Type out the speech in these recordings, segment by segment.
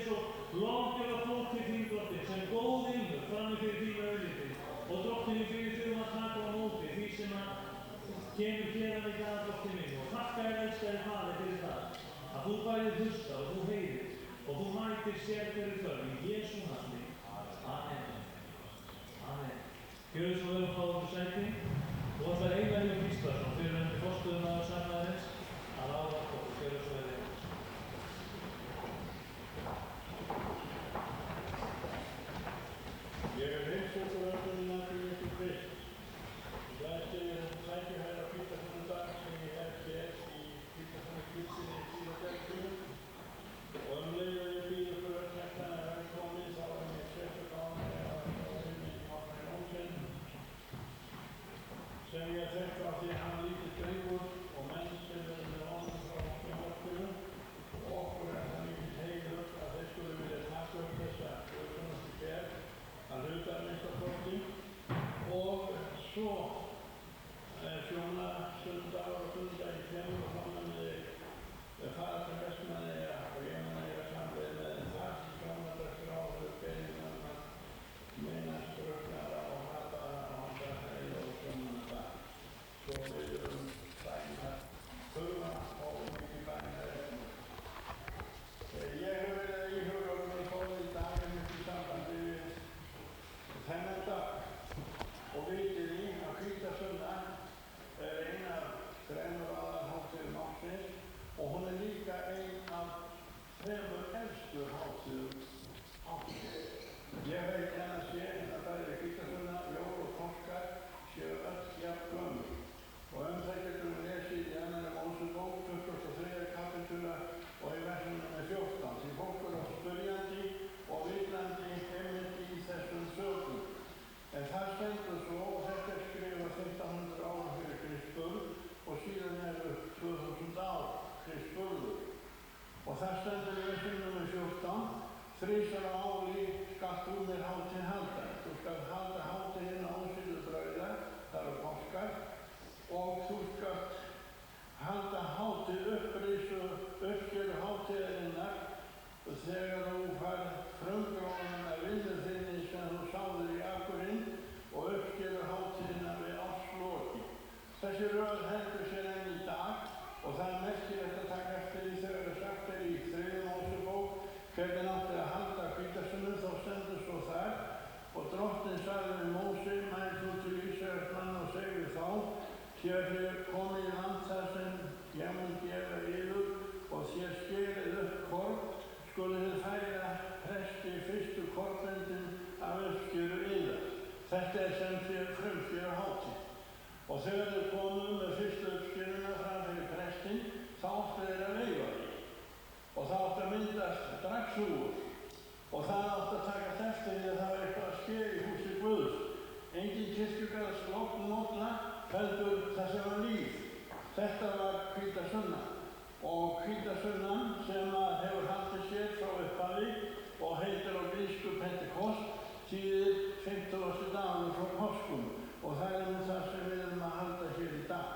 eins og lofgjörð og fólk til þín, drottinn, sem góð ilmur frammi fyrir þínu augliti. Og drottinn, við þurfum að taka á móti því sem kemur hér í dag, drottinn minn. Og þakka þér, elskari Faðir, fyrir það. Að þú bæðir hlusta og þú heyrir og þú mætir sérhverju þörf í Jesú nafni. Amen. Amen. Gjörðu svo vel frá okkur sæti. Þú ætlar Einar Gíslason, fyrrverandi forstöðumaður samræðins, að ávarpa okkur. Gjörðu svo vel. Ég heimsóttur öllum nafni Jesú Krist. Glæst ég þessum tækifæri á hvítasunnudag sem ég hef hér í hvítasunnuskipsinni í síðastækjum. Og leið og ég býð ykkur öll hérna að hafa komið, þá ég sérstök ánægja að það var Árni Jónsson sem ég þekkt frá því hann lítill drengur og menn sem með honum frá Hólkinu. Og okkur það mikið heiður að þeir skulu vilja taka upp þessa guðsþjónustu hér að hluta minnstakosti. Og svo sjóna sunnudagur og sunnudagi kemur og þá munið þið fara til Vestmannaeyja og ég mun eiga samleið með það sem sjónadagsráður beinum að minnast drukknara og hataða og handahæla og sjónadagsdag. Svo við bæna huga og mikið bæna eftir. Ég hef verið að íhuga að fóða í dag í sambandi við þennan dag og vitið í að hvítasunnan ein af þremur aðalhátíðum ársins og hún líka ein af þremur elstu hátíðum ársins. Ég veit enn að sé að bæði hvítasunna, jól og páskar séu öll jafn gömul. Og það getum við lesið í 2. Mósebók 23. kapítula og í versunum 14. Því fólk á spyrjandi og villandi einmitt í þessum sögum. En það stendur svo, og þetta skrifað 1500 ára fyrir Kristburð og síðan eru 2000 ár Kristburður. Og það stendur í versunum 14. Þrisvar á ári skalt þú mér hátíð halda. Þú skalt halda hátíðina ósýrðu brauða, það eru páskar, og þú skalt halda hátíð uppskeru hátíðarinnar þegar þú færð frumgrónan að vinnu þinni sem þú sáður í akurinn og uppskeru hátíðina við ársloki. Þessi röð heldur sér enn í dag og það er merkilegt að taka eftir því þegar sagt í 3. Mósebók hvernig átti að halda hvítasunnu, þá stendur svo þar og drottinn sagði við Móse, mæl þú til Ísraelsmanna og seg við þá, hér þér komið í land þar sem ég mun gefa yður og þér skerið upp korn, skuluð þið færa presti fyrstu kornböndin af uppskeru yðar. Þetta er sem þér frumskeru hátíð. Og þegar þið komum með fyrstu uppskeruna fram fyrir prestinn, þá áttu þeir að veifa því. Og það átti að myndast dragsúgur og það átti að taka eftir því að það var eitthvað að ske í húsi Guðs. Engin kirkjugarðs nótna heldur það sem var líf. Þetta var hvítasunnan og hvítasunnan sem hefur haldið sér frá upphafi og heitir á grísku Pentekost þýðir 50. dagur frá páskum og það er það sem við erum að halda hér í dag.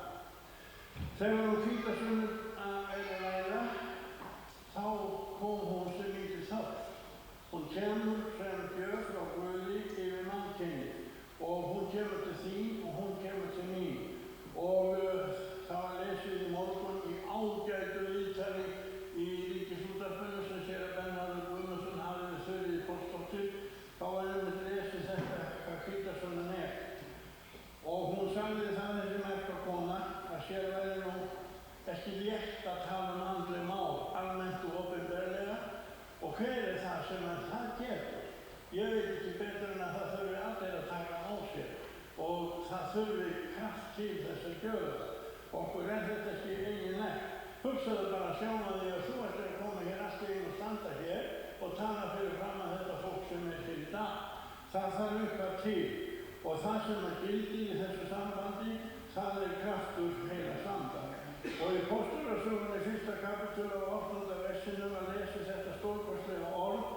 Þegar hvítasunnan er að ræða þá kom hún sem mikil þörf. Hún kemur sem gjöf frá Guði yfir mannkynið og hún kemur til þín og hún kemur til mín. Og það var lesið í morgun í ágætu viðtali í Ríkisútvarpinu sem séra Bernharður Guðmundsson hafði við Þuríði Póstóttur. Þá var einmitt lesið þetta hvað hvítasunnan er. Og hún sagði það þessi merka kona að sér væri nú ekki létt að tala andleg mál almennt og opinberlega og hver er það sem það getur? Ég veit ekki betur en að það þurfi allir að taka á sér og það þurfi kraft til þess að gjöra það. Okkur er þetta ekki eigin nefn. Hugsaðu bara sjálf að því að þú ert að koma hér allt í einu og standa hér og tala fyrir fram að þetta fólk sem er til í dag. Það þarf eitthvað til og það sem að gildi í þessu sambandi, það er kraftur heila samband. Og í Pósturasögunni 1. kapítula og 8. versinum að lesa þetta stórkostlega orð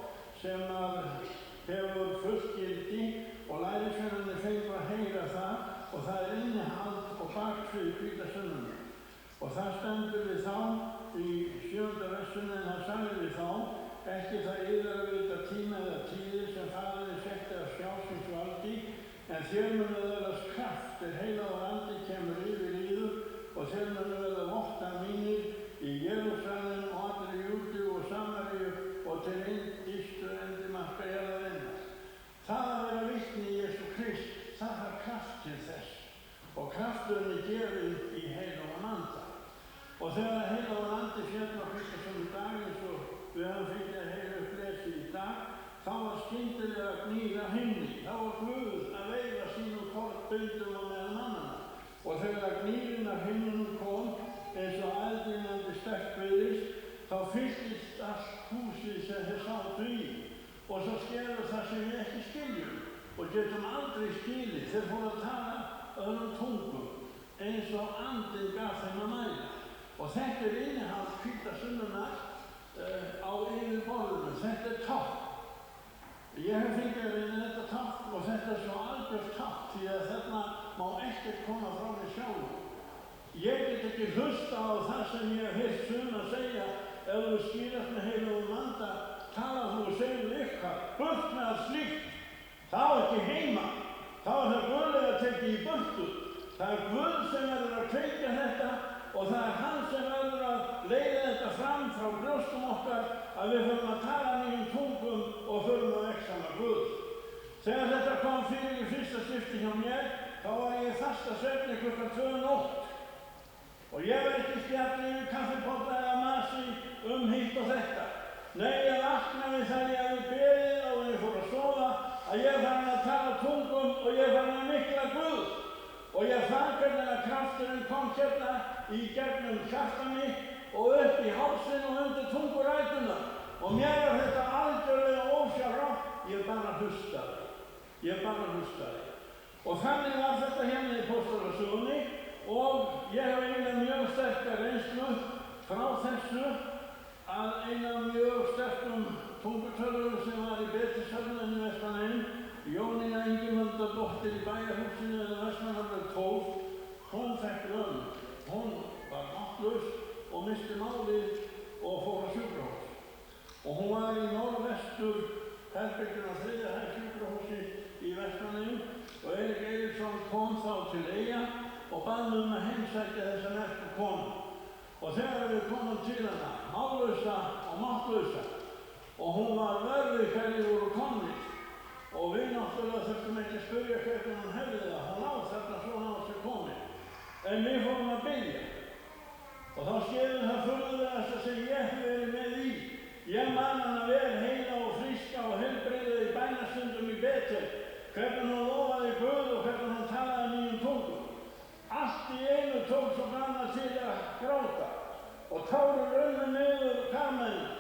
sem hefur fullgildi og lærisveinarnir fengu að heyra það og það er innihald og baksvið hvítasunnan. Og það stendur við þá í 7. versinum en það sagði við þá ekki það yður að vita tíma eða tíðir sem Faðirinn setti af sjálfsins valdi, en þér munu öðlast kraft heilagur andi kemur yfir yður og þér munu verða vottar mínir í Jerúsalem og allri Júdíu og Samaríu og til ystu endimarka jarðarinnar. Það að vera vitni í Jesú Krist, það þarf kraft til þess og krafturinn er gefinn í heilagan anda. Og þegar heilagur andi féll á Kristjánsson í dag eins og við höfum fengið að heyra upp lesið í dag, þá var skyndilega gnýr af himni. Þá var Guð að veifa sínum kornbundum á meðal mannanna. Og þegar gnýrin af himninum kom, eins og aðdýrnandi sterkt virðist, þá fylltist allt húsið sem þeir sátu í. Og svo skeður það sem við ekki skiljum og getum aldrei skilið. Þeir fóru að tala öðrum tungum, eins og andinn gaf þeim að mæla. Og þetta er innihald hvítasunnunar á yfirborðinu. Þetta er tákn. Ég hef fengið að reyna þetta tákn og þetta er svo algjört tákn því að þarna má ekkert koma frá mig sjálfur. Ég get ekki hlusta á það sem ég hef heyrt suma að segja ef þú skýrast með heilagum anda, tala þú og segir eitthvað, burt með allt slíkt. Það var ekki heima. Það var það Guðlega tekið í burtu. Það er Guð sem verður að kveikja þetta og það er hann sem verður að leiða þetta fram frá brjóstum okkar að við förum að tala nýjum tungum og förum að vexa með Guð. Þegar þetta kom fyrir í fyrsta skipti hjá mér, þá var ég fast að svefni klukkan 2 nótt. Og ég var ekki spjallið við kaffipolla eða masi hitt og þetta. Nei, ég vaknaði þegar ég hafði beðið og ég fór að sofa að ég fann að tala tungum og ég fann að mikla Guð. Og ég fann hvernig að krafturinn kom hérna í gegnum hjarta mitt og upp í hálsinn og undir tungurætuna. Og mér var þetta algjörlega ósjálfrátt. Ég bara hlustaði. Og þannig var þetta hérna í Póstólasögunni og ég hef eiginlega mjög sterka reynslu frá þessu að eina mjög sterkum tungutölur sem var í Betisöfnum í Vestmannaeyjum, Jónína Ingimundardóttir í bæjarhúsinu eða Vestmannaeyjar 12, hún fekk lögn. Hún var máttlaus og missti málið og fór á sjúkrahús. Og hún var í norðvestur herberginu á 3. hæð sjúkrahúsi í Vestmannaeyjum og Eirík Eiríksson kom þá til Eyja og bað mig að heimsækja þessa merku konu. Og þegar við komum til hana, mállausa og máttlausa, og hún var verði hverjir voru komnir, og við náttúrulega þurftum ekki að spyrja hvernig hún hefði það, hún lá þarna svona á sig komin. En við fórum að biðja. Og þá skeði það furðulegasta sem ég hef verið með í. Ég man hana vel heila og fríska og heilbrigða í bænastundum í Betel, hvernig hún lofaði Guð og hvernig hún talaði nýjum tungum. Allt í einu tók svo granna til að gráta og tárin runnu niður karmæðinu.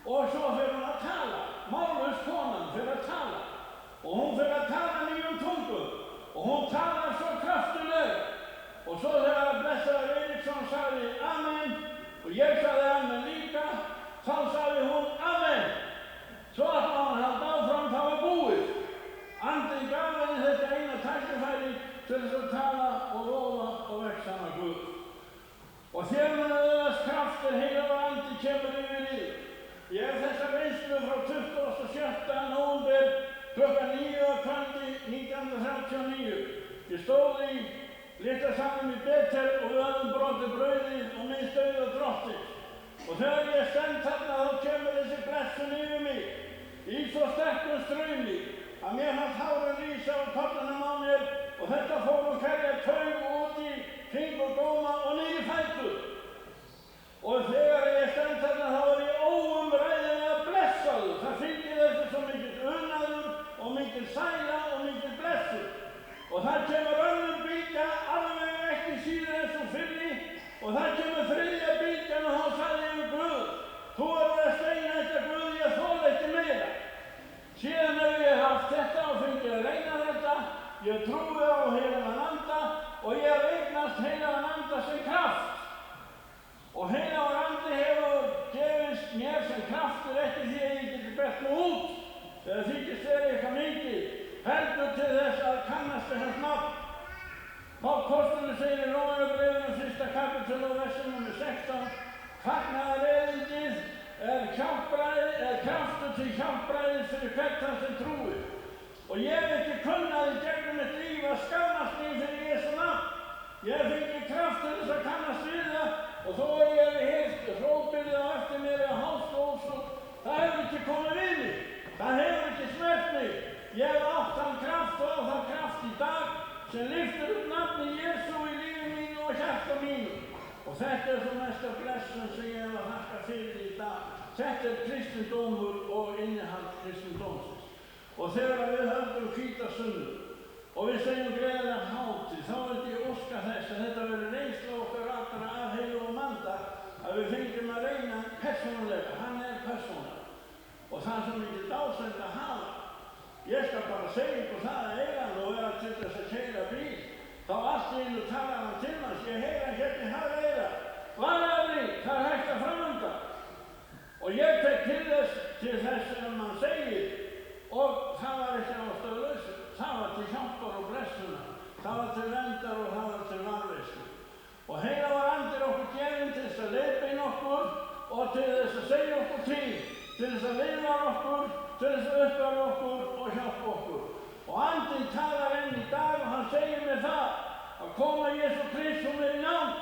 Og svo fer hún að tala, mállaus konan fer að tala og hún fer að tala nýjum tungum og hún talar svo kraftulega. Og svo þegar blessaður Eiríksson sagði Amen og ég sagði Amen líka, þá sagði hún Amen. Svo ætlaði hún að halda áfram, það var búið. Andinn gaf henni þetta eina tækifæri til þess að tala og lofa og vexa með Guð. Og þér mun öðlast kraft heilagur andi kemur yfir yður. Ég hef þessa reynslu frá 27. nóvember klukkan 9 að kvöldi 1939. Ég stóð í litla salnum í Betel og við höfðum brotið brauðið og minnst auða Drottins. Og þegar ég stend þarna þá kemur þessi blessun yfir mig í svo sterkum straumi að mér fannst hárin rísa á kollinum á mér og þetta fór hverja taug út í kringu góma og niður fætur. Og þegar ég stend þarna þá var ég óumræðilega blessaður. Það fylgir þessu svo mikill unaður og mikill sæla og mikill blessun. Og það kemur önnur bylgja alveg ekki síður en svo fyrri og það kemur þriðja bylgjan og þá sagði ég Guð, þú verður að steina þetta Guð, ég þoli ekki meira. Síðan hef ég haft þetta og fengið að reyna þetta. Ég trúi á heilagan anda og ég hef eignast heilagan anda sem kraft. Og heilagur andi hefur gefist mér sem kraftur ekki því að ég geti bert mig út eða þykist vera eitthvað mikið, heldur til þess að kannast við hans nafn. Páll postuli segir í Rómarbréfinu 1. kapítóli og versi nr. 16: Fagnaðarerindið kraftur til hjálpræðis fyrir hvern þann sem trúir. Og ég hef ekki kunnað í gegnum mitt líf að skammast mín fyrir Jesú nafn. Ég hef fengið kraft til þess að kannast við það og þó að ég hef heyrt hrópið á eftir mér eða hálsósug, það hefur ekki komið við mig. Það hefur ekki snert mig. Ég hef átt þann kraft og á þann kraft í dag sem lyftir upp nafni Jesú í lífi mínu og hjarta mínu. Og þetta er svo mesta blessun sem ég hef að þakka fyrir í dag. Þetta er kristindómur og innihald kristindómsins. Og þegar við höldum hvítasunnu og við segjum gleðilega hátíð, þá vil ég óska þess að þetta verði reynsla okkar allra af heilögum anda að við fengjum að reyna persónulega. Hann er persónulega. Og það sem ekki dásemd að hafa. Ég skal bara segja ykkur það að eigan og vera til þess að keyra bíl. Þá allt í einu talar hann til hans. Ég heyra hérna hafa eira. Varaði, það er hægt að framönda. Og ég tek til þess sem hann segir. Og það var ekki ástæðulausu. Það var til hjálpar og blessunar. Það var til verndar og það var til varðveislu. Og heilagur andir okkur gefinn til þess að leiðbeina okkur og til þess að segja okkur til þess að viðvara okkur, til þess að uppværa okkur og hjálpa okkur. Og andinn talar enn í dag og hann segir mér það að koma Jesú Krists mér í nánd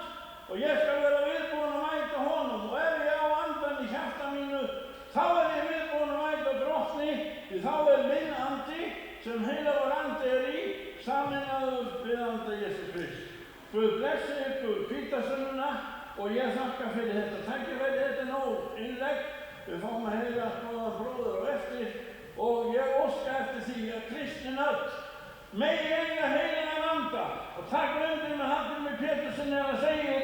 og ég skal vera viðbúinn að mæta honum. Og ef ég á andan í hjarta mínu, þá er ég viðbúinn að mæta Drottni, því þá er minn andi sem heilagur andi er í, sameinaður við anda Jesú Krist. Guð blessi ykkur hvítasununa og ég þakka fyrir þetta tækifæri. Þetta er nóg innlegg. Við fáum að heyra góðan bróður á eftir og ég óska eftir því að kristnin öll megi eiga heilagan anda og taka undir með Hallgrími Péturssyni að segja: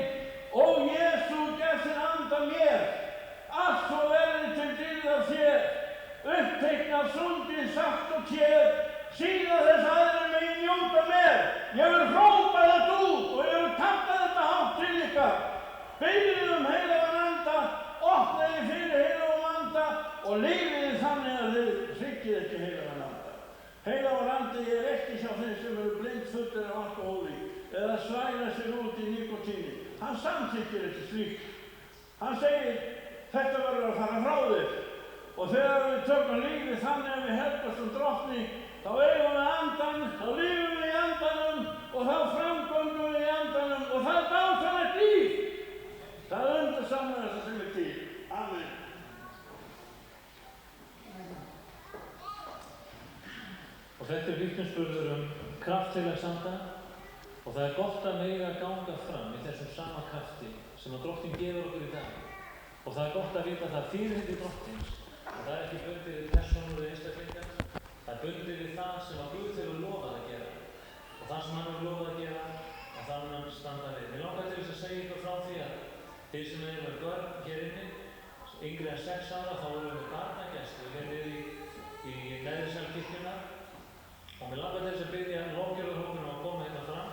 Ó Jesú, gef þinn anda mér, allt svo verði til dýrðar þér, uppteikna sundin saft og kér, síðan þess aðrir megi njóta mér. Ég vil hrópa þetta út og ég vil kalla þetta hátt til ykkar. Biðjið heilagan anda, opnaði fyrir heilagum anda og lifiði þannig að þið hryggið ekki heilagan anda. Heilagur andi er ekki hjá þeim sem eru blindfullir af alkohóli eða svæla sér út í nikotíni. Hann samþykkir ekki slíkt. Hann segir: þetta verður að fara frá þér. Og þegar við tökum lífið þannig að við helgast Drottni, þá eigum við andan, þá lifum við í andanum og þá framgöngum við í andanum og það er dásamlegt líf. Það er undursamlegasta sem er til. Amen. Og þetta er vitnisburður kraft heilags anda og það er gott að mega ganga fram í þessum sama krafti sem að Drottinn gefur okkur í dag. Og það er gott að vita að það fyrirheiti Drottins og það er ekki bundið við persónur eða einstaklingar, það er bundið við það sem að Guð hefur lofað að gera og það sem hann hefur lofað að gera og það mun hann standa við. Mér langar til þess að segja ykkur frá því að þeir sem eru með börn hér inni, yngri en 6 ára, þá erum við barnagesti hér niður í neðri sal kirkjunnar og mér langar til þess að biðja lofgjörðarhópinum að koma hérna fram